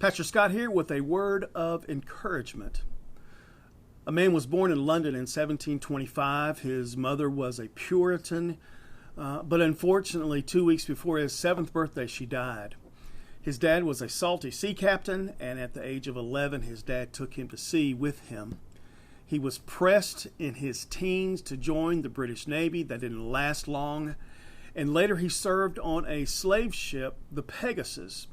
Pastor Scott here with a word of encouragement. A man was born in London in 1725. His mother was a Puritan, but unfortunately 2 weeks before his 7th birthday she died. His dad was a salty sea captain, and at the age of 11 his dad took him to sea with him. He was pressed in his teens to join the British Navy. That didn't last long, and later he served on a slave ship, the Pegasus.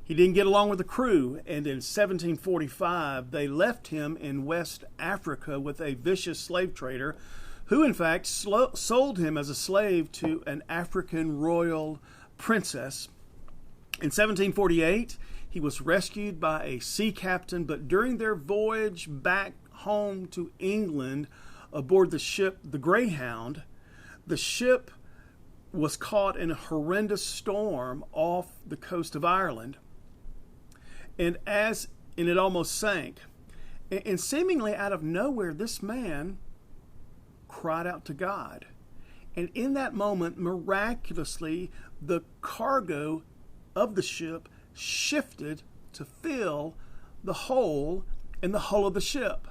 He didn't get along with the crew, and in 1745 they left him in West Africa with a vicious slave trader who in fact sold him as a slave to an African royal princess. In 1748 he was rescued by a sea captain, but during their voyage back home to England aboard the ship the Greyhound, the ship was caught in a horrendous storm off the coast of Ireland. And it almost sank. And seemingly out of nowhere, this man cried out to God. And in that moment, miraculously, the cargo of the ship shifted to fill the hole in the hull of the ship.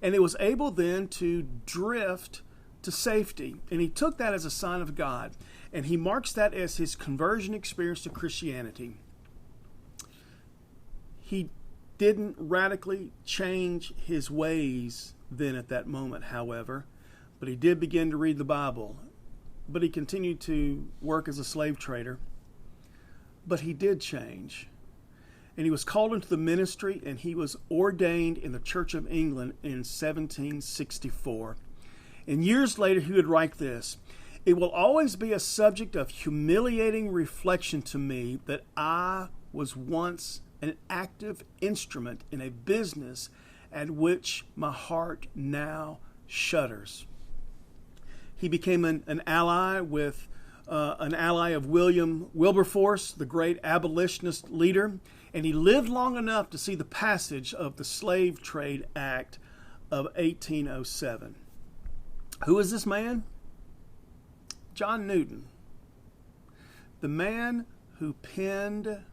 And it was able then to drift to safety. And he took that as a sign of God. And he marks that as his conversion experience to Christianity. He didn't radically change his ways then at that moment, however, but he did begin to read the Bible. But he continued to work as a slave trader. But he did change. And he was called into the ministry, and he was ordained in the Church of England in 1764. And years later, he would write this: "It will always be a subject of humiliating reflection to me that I was once an active instrument in a business at which my heart now shudders." He became an ally of William Wilberforce, the great abolitionist leader, and he lived long enough to see the passage of the Slave Trade Act of 1807. Who is this man? John Newton, the man who penned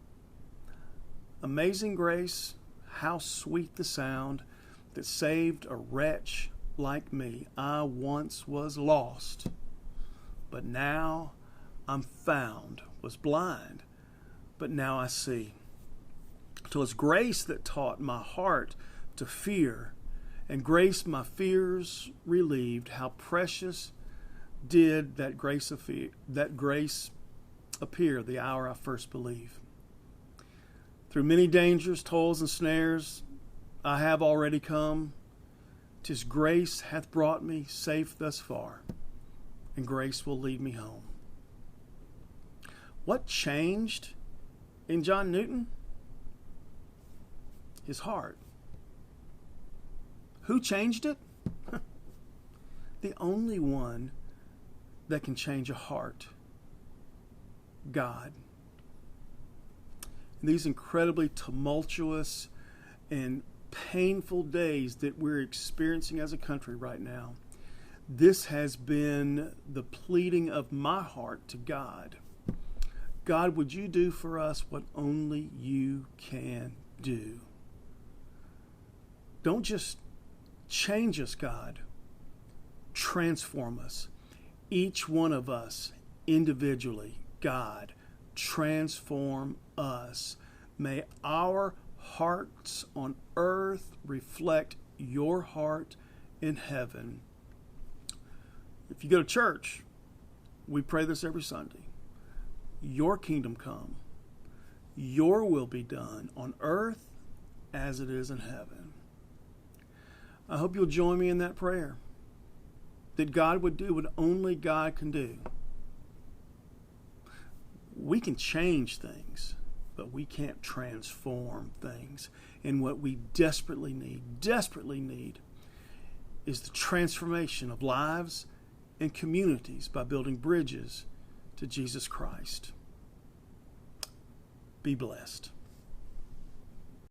"Amazing Grace, how sweet the sound that saved a wretch like me. I once was lost, but now I'm found, was blind, but now I see. 'Twas grace that taught my heart to fear, and grace my fears relieved. How precious did that grace appear the hour I first believed. Through many dangers, toils, and snares I have already come. 'Tis grace hath brought me safe thus far, and grace will lead me home." What changed in John Newton? His heart. Who changed it? The only one that can change a heart: God. These incredibly tumultuous and painful days that we're experiencing as a country right now, this has been the pleading of my heart to God. God, would you do for us what only you can do? Don't just change us, God. Transform us. Each one of us individually, God, transform us. May our hearts on earth reflect your heart in heaven. If you go to church, we pray this every Sunday. Your kingdom come, your will be done on earth as it is in heaven. I hope you'll join me in that prayer, that God would do what only God can do. We can change things, but we can't transform things. And what we desperately need is the transformation of lives and communities by building bridges to Jesus Christ. Be blessed.